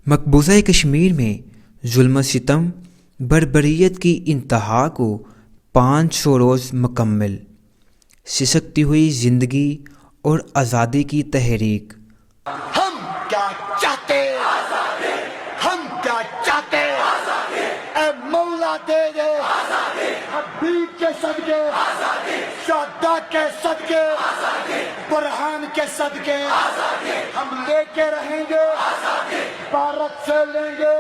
مقبوضہ کشمیر میں ظلم و ستم بربریت کی انتہا کو 500 روز مکمل، سسکتی ہوئی زندگی اور آزادی کی تحریک۔ ہم کیا چاہتے، ہم کیا چاہتے، اے مولا دے دے حبیب کے صدقے، شہداء کے صدقے، برہان کے صدقے ہم لے کے رہیں گے، بھارت سے لیں گے۔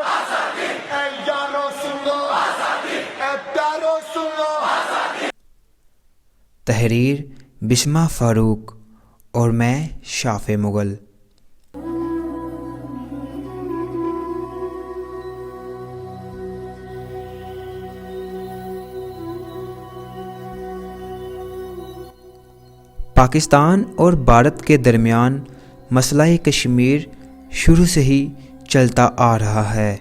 اے یارو سن لو، اے پیارو سن لو۔ تحریر بسمہ فاروق اور میں شافع مغل۔ پاکستان اور بھارت کے درمیان مسئلہ کشمیر شروع سے ہی چلتا آ رہا ہے۔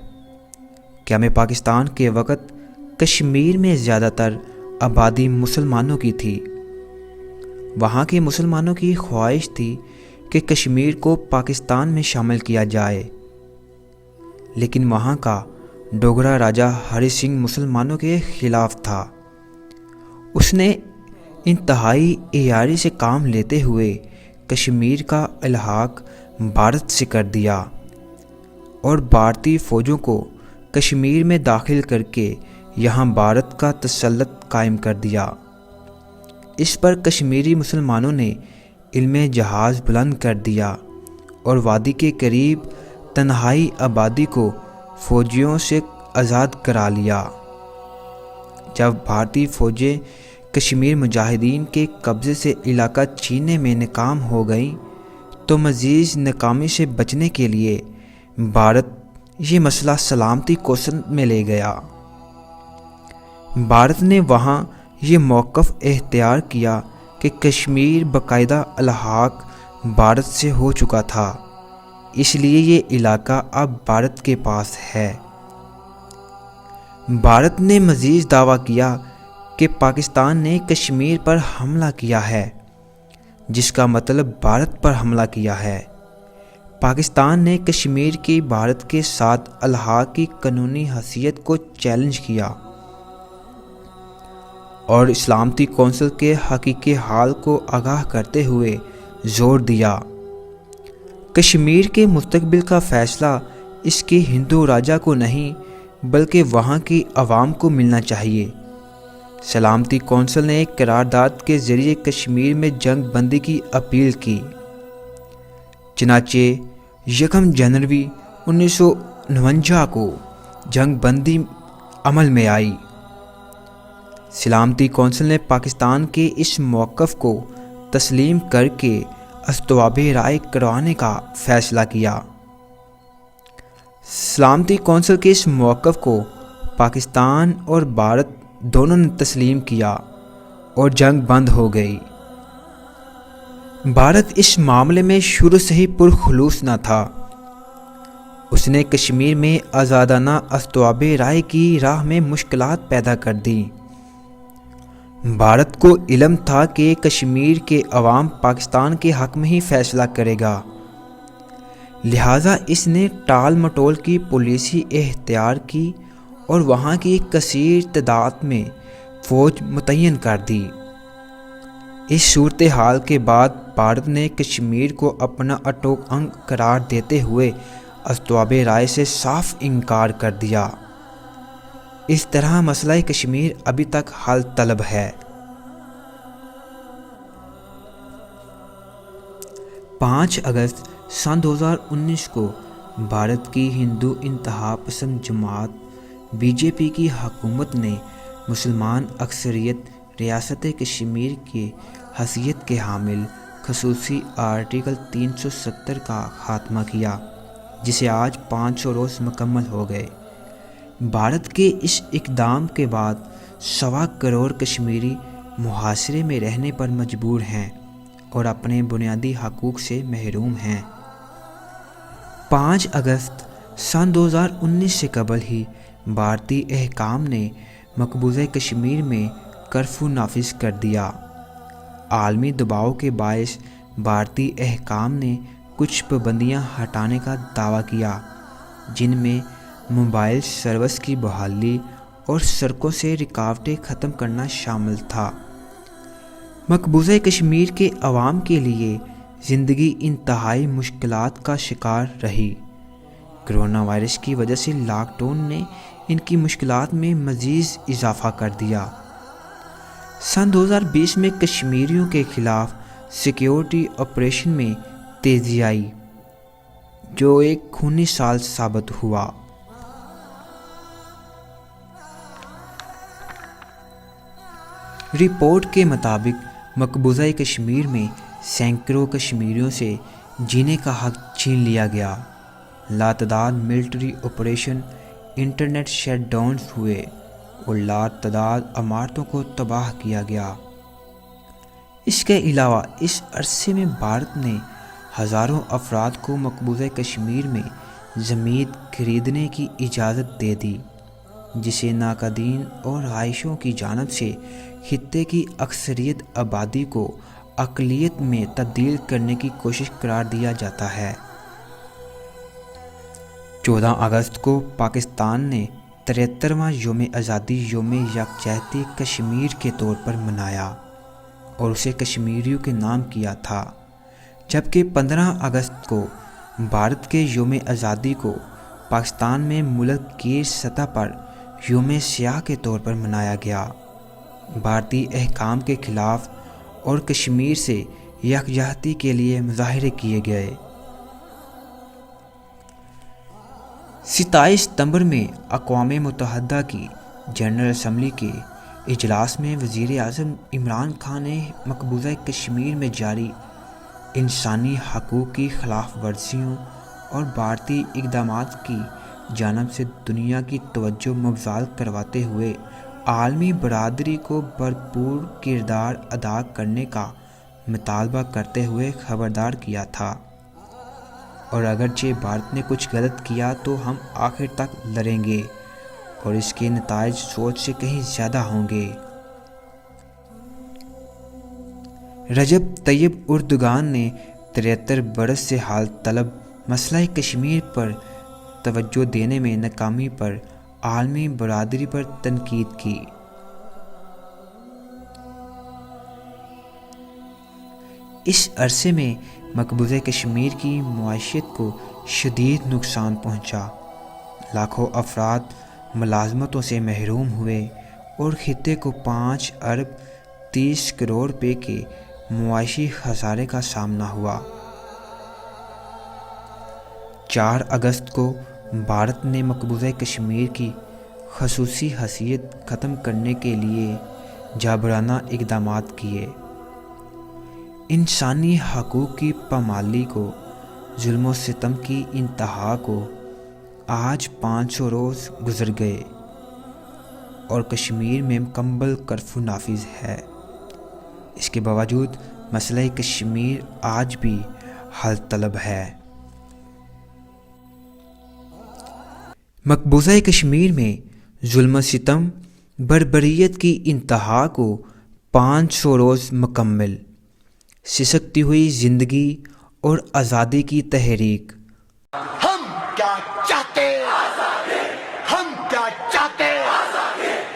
قیام پاکستان کے وقت کشمیر میں زیادہ تر آبادی مسلمانوں کی تھی۔ وہاں کے مسلمانوں کی خواہش تھی کہ کشمیر کو پاکستان میں شامل کیا جائے، لیکن وہاں کا ڈوگرا راجہ ہری سنگھ مسلمانوں کے خلاف تھا۔ اس نے انتہائی عیاری سے کام لیتے ہوئے کشمیر کا الحاق بھارت سے کر دیا اور بھارتی فوجوں کو کشمیر میں داخل کر کے یہاں بھارت کا تسلط قائم کر دیا۔ اس پر کشمیری مسلمانوں نے علم جہاز بلند کر دیا اور وادی کے قریب تنہائی آبادی کو فوجیوں سے آزاد کرا لیا۔ جب بھارتی فوجیں کشمیر مجاہدین کے قبضے سے علاقہ چھیننے میں ناکام ہو گئیں تو مزید ناکامی سے بچنے کے لیے بھارت یہ مسئلہ سلامتی کوشش میں لے گیا۔ بھارت نے وہاں یہ موقف اختیار کیا کہ کشمیر باقاعدہ الحاق بھارت سے ہو چکا تھا، اس لیے یہ علاقہ اب بھارت کے پاس ہے۔ بھارت نے مزید دعویٰ کیا کہ پاکستان نے کشمیر پر حملہ کیا ہے، جس کا مطلب بھارت پر حملہ کیا ہے۔ پاکستان نے کشمیر کی بھارت کے ساتھ الحاق کی قانونی حیثیت کو چیلنج کیا اور سلامتی کونسل کے حقیقی حال کو آگاہ کرتے ہوئے زور دیا کشمیر کے مستقبل کا فیصلہ اس کے ہندو راجا کو نہیں بلکہ وہاں کی عوام کو ملنا چاہیے۔ سلامتی کونسل نے ایک قرارداد کے ذریعے کشمیر میں جنگ بندی کی اپیل کی، چنانچہ 1 جنوری 1949 کو جنگ بندی عمل میں آئی۔ سلامتی کونسل نے پاکستان کے اس موقف کو تسلیم کر کے استواب رائے کروانے کا فیصلہ کیا۔ سلامتی کونسل کے اس موقف کو پاکستان اور بھارت دونوں نے تسلیم کیا اور جنگ بند ہو گئی۔ بھارت اس معاملے میں شروع سے ہی پرخلوص نہ تھا۔ اس نے کشمیر میں آزادانہ استواب رائے کی راہ میں مشکلات پیدا کر دیں۔ بھارت کو علم تھا کہ کشمیر کے عوام پاکستان کے حق میں ہی فیصلہ کرے گا، لہٰذا اس نے ٹال مٹول کی پالیسی اختیار کی اور وہاں کی کثیر تعداد میں فوج متعین کر دی۔ اس صورتحال کے بعد بھارت نے کشمیر کو اپنا اٹوک انگ قرار دیتے ہوئے استواب رائے سے صاف انکار کر دیا۔ اس طرح مسئلہ کشمیر ابھی تک حل طلب ہے۔ 5 اگست سن 2019 کو بھارت کی ہندو انتہا پسند جماعت بی جے پی کی حکومت نے مسلمان اکثریت ریاست کشمیر کی حیثیت کے حامل خصوصی آرٹیکل 370 کا خاتمہ کیا، جسے آج 500 روز مکمل ہو گئے۔ بھارت کے اس اقدام کے بعد 1.25 کروڑ کشمیری محاصرے میں رہنے پر مجبور ہیں اور اپنے بنیادی حقوق سے محروم ہیں۔ 5 اگست سن 2019 سے قبل ہی بھارتی حکام نے مقبوضہ کشمیر میں کرفیو نافذ کر دیا۔ عالمی دباؤ کے باعث بھارتی حکام نے کچھ پابندیاں ہٹانے کا دعویٰ کیا جن میں موبائل سروس کی بحالی اور سڑکوں سے رکاوٹیں ختم کرنا شامل تھا۔ مقبوضہ کشمیر کے عوام کے لیے زندگی انتہائی مشکلات کا شکار رہی۔ کرونا وائرس کی وجہ سے لاک ڈاؤن نے ان کی مشکلات میں مزید اضافہ کر دیا۔ سن 2020 میں کشمیریوں کے خلاف سیکیورٹی آپریشن میں تیزی آئی، جو ایک خونی سال ثابت ہوا۔ رپورٹ کے مطابق مقبوضہ کشمیر میں سینکڑوں کشمیریوں سے جینے کا حق چھین لیا گیا۔ لاتعداد military operation, internet shutdowns ہوئے اور لاتعداد عمارتوں کو تباہ کیا گیا۔ اس کے علاوہ اس عرصے میں بھارت نے ہزاروں افراد کو مقبوضہ کشمیر میں زمین خریدنے کی اجازت دے دی، جسے ناقدین اور رہائشیوں کی جانب سے خطے کی اکثریت آبادی کو اقلیت میں تبدیل کرنے کی کوشش قرار دیا جاتا ہے۔ 14 اگست کو پاکستان نے 73واں یوم آزادی یوم یکجہتی کشمیر کے طور پر منایا اور اسے کشمیریوں کے نام کیا تھا، جبکہ 15 اگست کو بھارت کے یوم آزادی کو پاکستان میں ملک گیر سطح پر یوم سیاہ کے طور پر منایا گیا۔ بھارتی حکام کے خلاف اور کشمیر سے یکجہتی کے لیے مظاہرے کیے گئے۔ 27 ستمبر میں اقوام متحدہ کی جنرل اسمبلی کے اجلاس میں وزیر اعظم عمران خان نے مقبوضہ کشمیر میں جاری انسانی حقوق کی خلاف ورزیوں اور بھارتی اقدامات کی جانب سے دنیا کی توجہ مبذول کرواتے ہوئے عالمی برادری کو بھرپور کردار ادا کرنے کا مطالبہ کرتے ہوئے خبردار کیا تھا، اور اگرچہ بھارت نے کچھ غلط کیا تو ہم آخر تک لڑیں گے اور اس کے نتائج سوچ سے کہیں زیادہ ہوں گے۔ رجب طیب اردوغان نے 73 برس سے حال طلب مسئلہ کشمیر پر توجہ دینے میں ناکامی پر عالمی برادری پر تنقید کی۔ اس عرصے میں مقبوضہ کشمیر کی معیشت کو شدید نقصان پہنچا، لاکھوں افراد ملازمتوں سے محروم ہوئے اور خطے کو 5 ارب 30 کروڑ روپے کے معاشی خسارے کا سامنا ہوا۔ 4 اگست کو بھارت نے مقبوضہ کشمیر کی خصوصی حیثیت ختم کرنے کے لیے جابرانہ اقدامات کیے۔ انسانی حقوق کی پامالی کو، ظلم و ستم کی انتہا کو آج 500 روز گزر گئے اور کشمیر میں مکمل کرفیو نافذ ہے۔ اس کے باوجود مسئلہ کشمیر آج بھی حل طلب ہے۔ مقبوضہ کشمیر میں ظلم و ستم بربریت کی انتہا کو 500 روز مکمل، سسکتی ہوئی زندگی اور آزادی کی تحریک۔ ہم کیا چاہتے، ہم کیا چاہتے،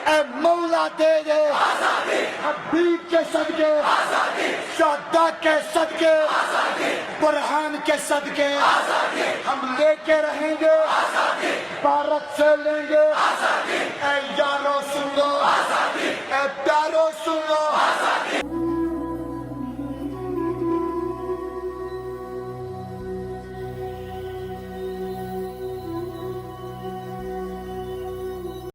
اے مولا دے دے حبیب کے صدقے، شہداء کے صدقے، برہان کے صدقے ہم لے کے رہیں گے، بھارت سے لیں گے